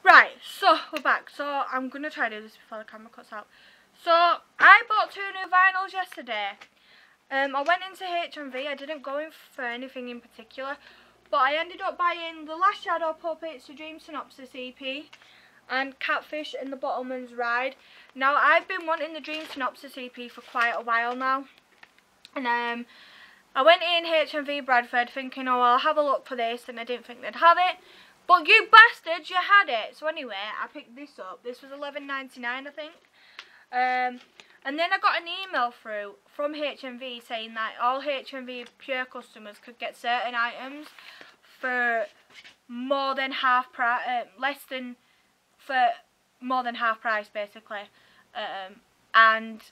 Right, so we're back. So I'm going to try to do this before the camera cuts out. So I bought 2 new vinyls yesterday. I went into HMV. I didn't go in for anything in particular, but I ended up buying The Last Shadow Puppets, The Dream Synopsis EP, and Catfish and the Bottlemen's Ride. Now I've been wanting the Dream Synopsis EP for quite a while now, and I went in HMV Bradford thinking, oh, I'll have a look for this, and I didn't think they'd have it. But you bastards, you had it. So anyway, I picked this up. This was $11.99, I think. And then I got an email through from HMV saying that all HMV Pure customers could get certain items for more than half price, more than half price, basically. And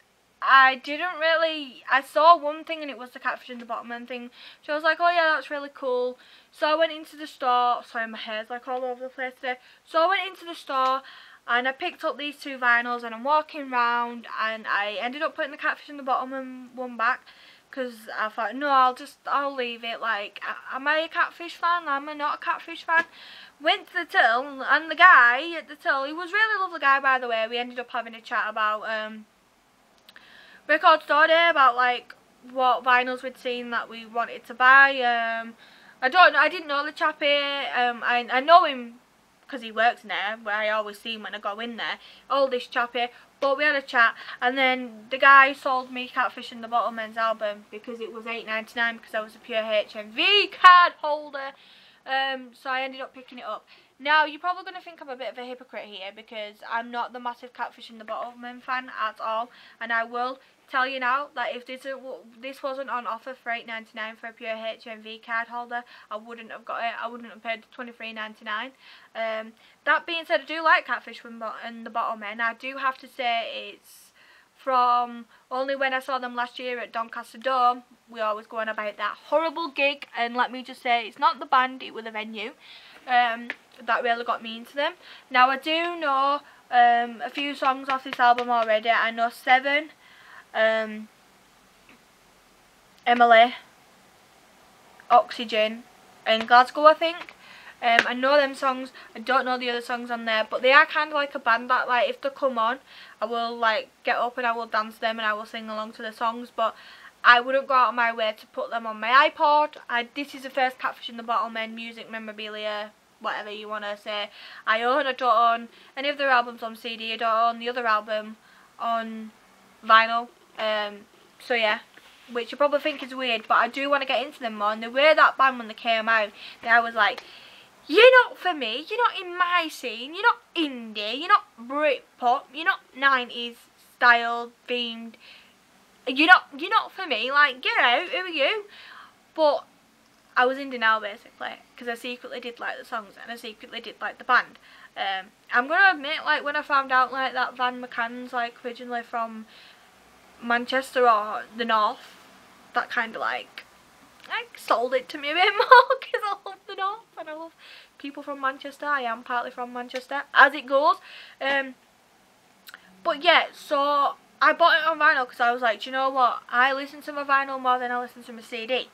I didn't really, I saw one thing and it was the Catfish and the Bottlemen thing, so I was like, oh yeah, that's really cool. So I went into the store. Sorry, my hair's like all over the place today. So I went into the store and I picked up these 2 vinyls, and I'm walking around and I ended up putting the Catfish and the Bottlemen one back because I thought, no, I'll leave it. Like, am I a Catfish fan? Am I not a Catfish fan? Went to the till, and the guy at the till, he was a really lovely guy, by the way. We ended up having a chat about record store day, about like what vinyls we'd seen that we wanted to buy. I didn't know the chappie. I know him because he works in there, where I always see him when I go in there, oldish chappie. But we had a chat, and then the guy sold me Catfish and the Bottlemen's album because it was $8.99 because I was a pure HMV card holder. So I ended up picking it up. Now, you're probably going to think I'm a bit of a hypocrite here because I'm not the massive Catfish and the Bottlemen fan at all, and I will tell you now that if this wasn't on offer for $8.99 for a pure HMV card holder, I wouldn't have got it. I wouldn't have paid $23.99. That being said, I do like Catfish and the Bottlemen. I do have to say it's from only when I saw them last year at Doncaster Dome. We always go on about that horrible gig, and let me just say, it's not the band, it was the venue that really got me into them. Now, I do know a few songs off this album already. I know 7, Emily, Oxygen, and Glasgow, I think. I know them songs. I don't know the other songs on there, but they are kind of like a band that, like, if they come on, I will like get up and I will dance them and I will sing along to the songs, but I wouldn't go out of my way to put them on my iPod. This is the first Catfish and the Bottlemen music memorabilia, whatever you want to say, I own. I don't own any of their albums on CD. I don't own the other album on vinyl. So yeah, which you probably think is weird, but I do want to get into them more. And the way that band, when they came out, I was like, you're not for me, you're not in my scene, you're not indie, you're not Britpop, you're not 90s style themed, you're not for me, like, get out, who are you? But I was in denial, basically, because I secretly did like the songs and I secretly did like the band. I'm gonna admit, like, when I found out like that Van McCann's like originally from Manchester or the North, that kind of like sold it to me a bit more, because I love the North and I love people from Manchester. I am partly from Manchester, as it goes. But yeah, so I bought it on vinyl because I was like, do you know what, I listen to my vinyl more than I listen to my CDs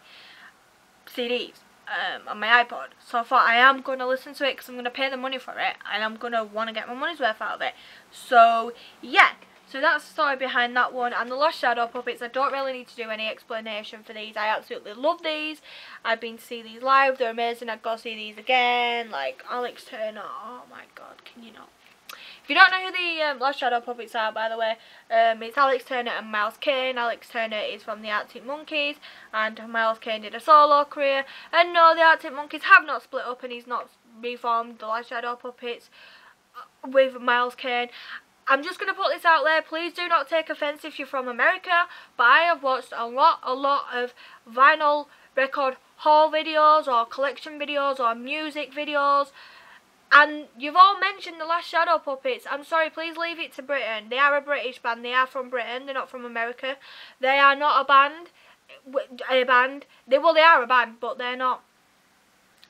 on my iPod. So I thought, I am going to listen to it because I'm going to pay the money for it and I'm going to want to get my money's worth out of it. So yeah, so that's the story behind that one. And the Lost Shadow Puppets, I don't really need to do any explanation for these. I absolutely love these. I've been to see these live, they're amazing. I'd go see these again. Like Alex Turner, oh my god, can you not? If you don't know who the Lost Shadow Puppets are, by the way, it's Alex Turner and Miles Kane. Alex Turner is from the Arctic Monkeys, and Miles Kane did a solo career. And no, the Arctic Monkeys have not split up, and he's not reformed the Lost Shadow Puppets with Miles Kane. I'm just going to put this out there, please do not take offence if you're from America, but I have watched a lot of vinyl record haul videos, or collection videos, or music videos, and you've all mentioned the Last Shadow Puppets. I'm sorry, please leave it to Britain. They are a British band. They are from Britain. They're not from America. They are not a band. They are a band, but they're not.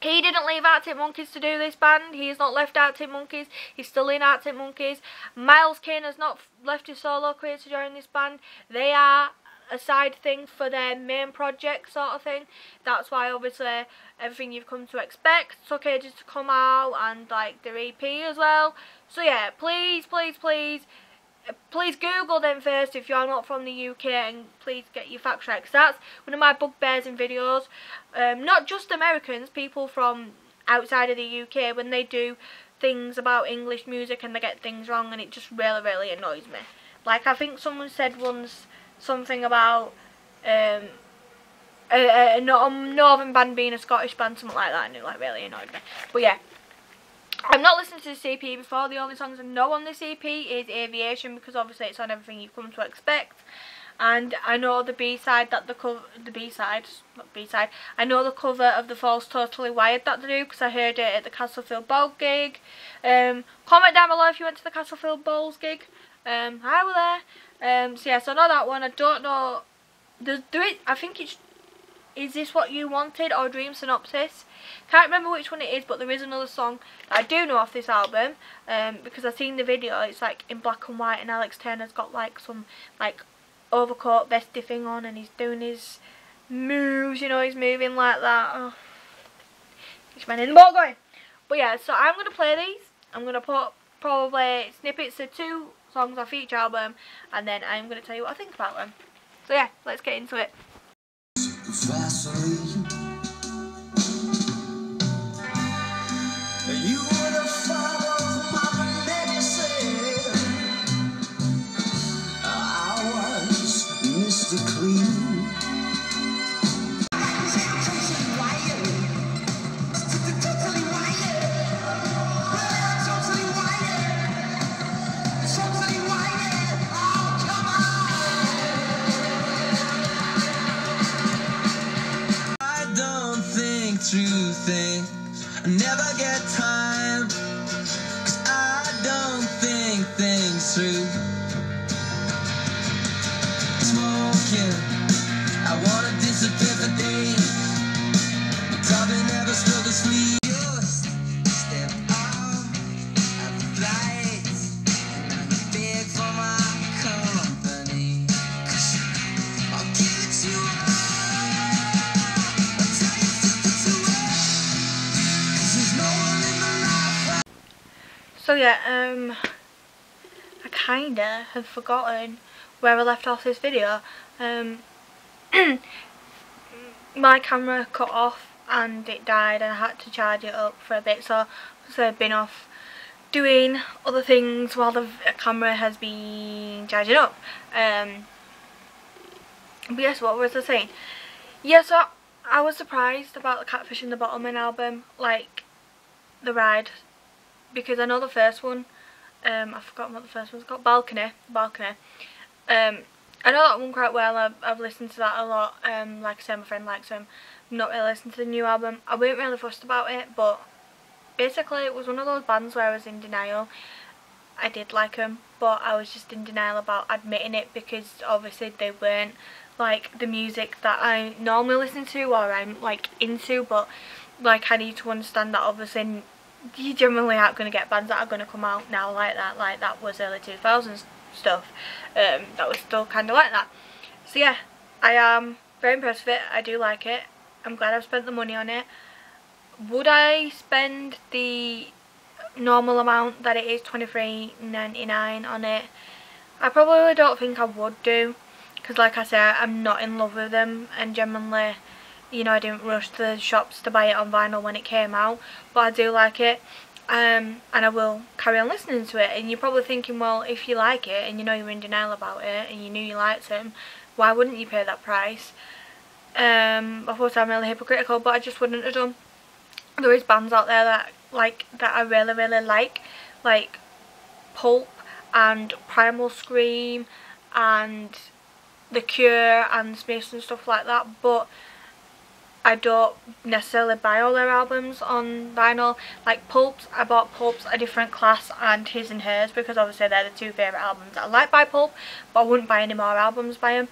He didn't leave Arctic Monkeys to do this band. He has not left Arctic Monkeys. He's still in Arctic Monkeys. Miles Kane has not left his solo career to join this band. They are a side thing for their main project sort of thing. That's why obviously everything you've come to expect took ages to come out, and like their EP as well. So yeah, please Google them first if you're not from the UK, and please get your facts right, because that's one of my bugbears in videos. Not just Americans, people from outside of the UK, when they do things about English music and they get things wrong, and it just really annoys me. Like, I think someone said once something about a northern band being a Scottish band, something like that, and it like really annoyed me. But yeah, I've not listened to this EP before. The only songs I know on this EP is Aviation, because obviously it's on Everything You've Come to Expect. And I know the B-side that I know the cover of The Falls Totally Wired that they do, because I heard it at the Castlefield Bowls gig. Comment down below if you went to the Castlefield Bowls gig. I were there. So yes, I know that one. I don't know. I think it's Is This What You Wanted or Dream Synopsis. Can't remember which one it is, but there is another song that I do know off this album, because I've seen the video. It's like in black and white, and Alex Turner's got like some like overcoat vesty thing on, and he's doing his moves, you know, he's moving like that. Oh, which man in the ball going. But yeah, so I'm going to play these. I'm going to put probably snippets of 2 songs off each album, and then I'm going to tell you what I think about them. So yeah, let's get into it. Vaseline. You were the father of my legacy. I was Mr. Clean. Through things, I never get time, 'cause I don't think things through. Smoking, I wanna disappear for days, probably never struck a sweet. Just step out of the flight, and beg for my company, 'cause I'll give it to you. So yeah, I kinda have forgotten where I left off this video. My camera cut off and it died, and I had to charge it up for a bit, so I've been off doing other things while the camera has been charging up. But yes, what was I saying? Yeah, so I was surprised about the Catfish and the Bottlemen album, like the ride. Because I know the first one, I've forgotten what the first one's called, Balcony. I know that one quite well. I've listened to that a lot. Like I said, my friend likes them. I'm not really listening to the new album. I weren't really fussed about it, but basically it was one of those bands where I was in denial. I did like them, but I was just in denial about admitting it, because obviously they weren't like the music that I normally listen to or I'm like into. But like, I need to understand that obviously you generally aren't going to get bands that are going to come out now like that. Like, that was early 2000s stuff. That was still kind of like that. So yeah, I am very impressed with it. I do like it. I'm glad I've spent the money on it. Would I spend the normal amount that it is, $23.99 on it? I probably don't think I would do, because like I said, I'm not in love with them, and generally, you know, I didn't rush to the shops to buy it on vinyl when it came out, but I do like it, and I will carry on listening to it. And you're probably thinking, well, if you like it and you know you're in denial about it and you knew you liked them, why wouldn't you pay that price? Of course, I'm really hypocritical, but I just wouldn't have done. There is bands out there that I really like Pulp and Primal Scream and The Cure and Smiths and stuff like that, but I don't necessarily buy all their albums on vinyl. Like Pulp's, I bought Pulp's A Different Class and His and Hers, because obviously they're the 2 favourite albums I like by Pulp, but I wouldn't buy any more albums by them.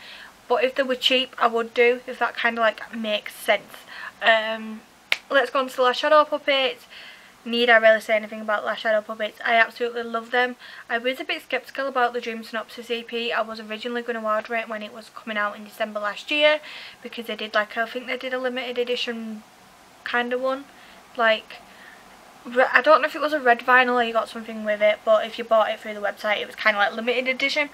But if they were cheap, I would do, if that kind of like makes sense. Let's go on to the Shadow Puppets. need I really say anything about Last Shadow Puppets? I absolutely love them. I was a bit sceptical about the Dream Synopsis EP. I was originally going to order it when it was coming out in December last year, because they did like, I think they did a limited edition kind of one. Like, I don't know if it was a red vinyl or you got something with it, but if you bought it through the website it was kind of like limited edition.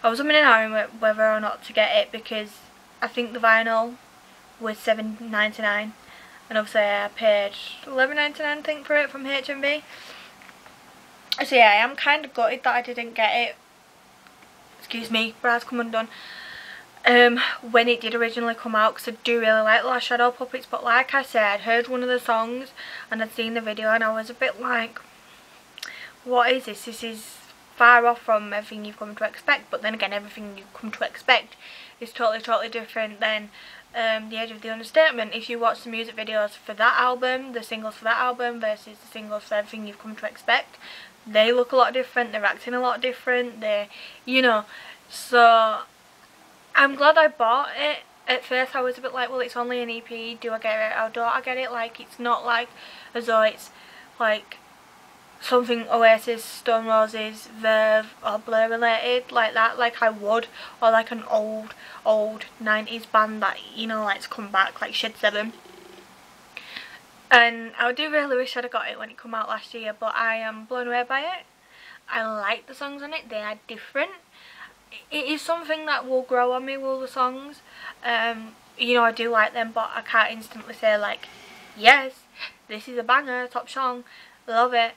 I was umming and ahhing whether or not to get it, because I think the vinyl was $7.99. And obviously I paid $11.99 I think for it from HMV. So yeah, I am kind of gutted that I didn't get it. Excuse me, bra's come undone. When it did originally come out, because I do really like Last Shadow Puppets, but like I said, I'd heard one of the songs and I'd seen the video and I was a bit like, what is this? This is far off from everything you've come to expect. But then again, everything you've come to expect is totally different than The Age of the Understatement. If you watch the music videos for that album, the singles for that album versus the singles for everything you've come to expect, they look a lot different, they're acting a lot different, you know, so I'm glad I bought it. At first I was a bit like, well, it's only an EP, do I get it or don't I get it? Like, it's not like as though it's like something Oasis, Stone Roses, Verve or Blur related like that, like I would, or like an old 90s band that, you know, likes to come back, like Shed 7. And I do really wish I'd have got it when it came out last year, but I am blown away by it. I like the songs on it, they are different. It is something that will grow on me, will the songs. You know, I do like them, but I can't instantly say like, yes, this is a banger, top song, love it.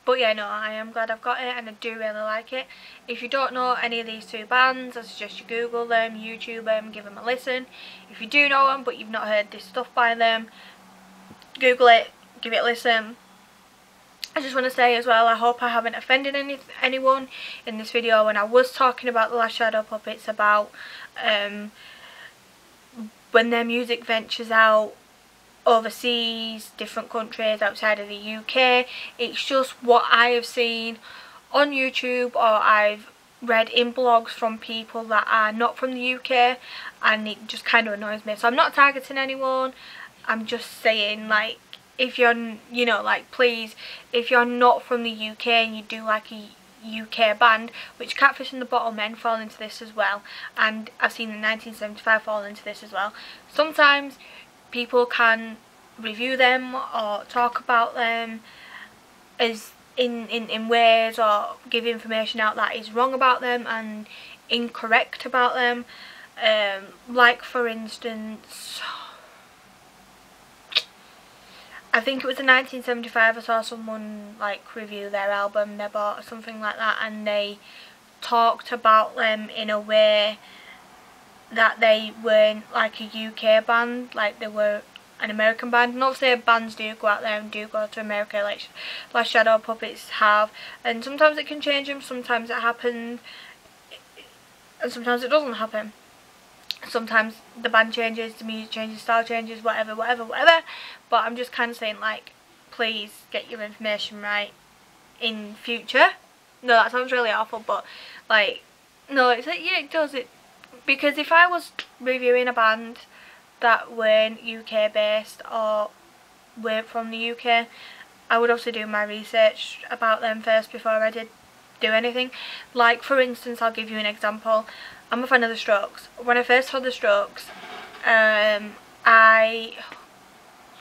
But yeah, no, I am glad I've got it and I do really like it. If you don't know any of these two bands, I suggest you Google them, YouTube them, give them a listen. If you do know them but you've not heard this stuff by them, Google it, give it a listen. I just want to say as well, I hope I haven't offended anyone in this video when I was talking about the Last Shadow Puppets, about when their music ventures out overseas, different countries outside of the UK. It's just what I have seen on YouTube or I've read in blogs from people that are not from the UK, and it just kind of annoys me. So I'm not targeting anyone, I'm just saying, like, if you're, you know, like, please, if you're not from the UK and you do like a UK band, which Catfish and the Bottlemen fall into this as well, and I've seen the 1975 fall into this as well. Sometimes people can review them or talk about them as in ways, or give information out that is wrong about them and incorrect about them. Like for instance, I think it was in 1975 I saw someone like review their album they bought or something like that, and they talked about them in a way that they weren't like a UK band, like they were an American band. And obviously bands do go out there and do go to America, like Last Shadow Puppets have, and sometimes it can change them, sometimes it happens and sometimes it doesn't happen. Sometimes the band changes, the music changes, style changes, whatever. But I'm just kind of saying, like, please get your information right in future. No, that sounds really awful, but like, no, it's like, yeah, it does. Because if I was reviewing a band that weren't UK based or weren't from the UK, I would also do my research about them first before I did do anything. Like for instance, I'll give you an example. I'm a fan of the Strokes. When I first heard the Strokes, I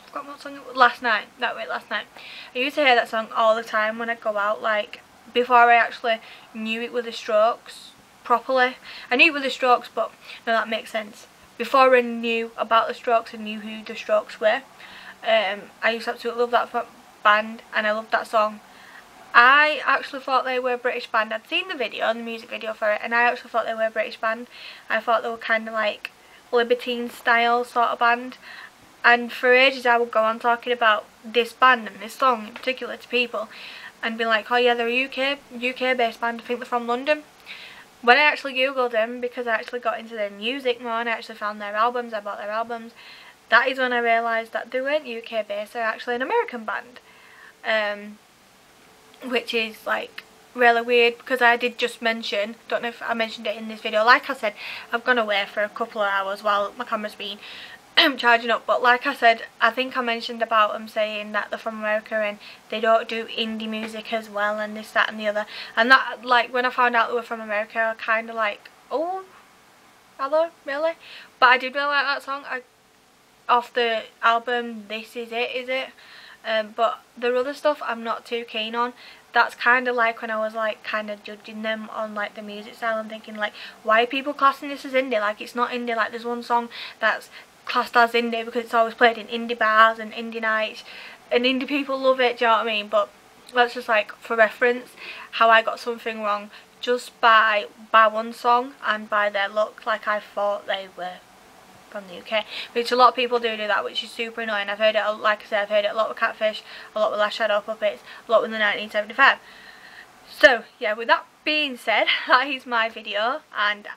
forgot what song it was. Last Night. I used to hear that song all the time when I'd go out, like before I actually knew it was the Strokes properly. I knew it was the Strokes, but no, that makes sense. Before I knew about the Strokes and knew who the Strokes were, I used to absolutely love that band and I loved that song. I actually thought they were a British band. I'd seen the video, the music video for it, and I actually thought they were a British band. I thought they were kind of like Libertine style sort of band. And for ages I would go on talking about this band and this song in particular to people and be like, oh yeah, they're a UK based band, I think they're from London. When I actually googled them, because I actually got into their music more and I actually found their albums, I bought their albums, that is when I realised that they weren't UK based, they're actually an American band. Which is like really weird, because I did just mention, don't know if I mentioned it in this video, like I said, I've gone away for a couple of hours while my camera's been charging up. But like I said, I think I mentioned about them saying that they're from America and they don't do indie music as well and this, that and the other. And that, like, when I found out they were from America, I kind of like, oh, hello, really? But I did really like that song. Off the album This Is It? But the other stuff I'm not too keen on. That's kind of like when I was like kind of judging them on like the music style and thinking like, why are people classing this as indie? Like, it's not indie. Like, there's one song that's classed as indie because it's always played in indie bars and indie nights and indie people love it, do you know what I mean? But that's just like for reference how I got something wrong just by one song and by their look. Like, I thought they were from the UK, which a lot of people do that, which is super annoying. I've heard it, like I said, I've heard it a lot with Catfish, a lot with Last Shadow Puppets, a lot with the 1975. So yeah, with that being said, that is my video, and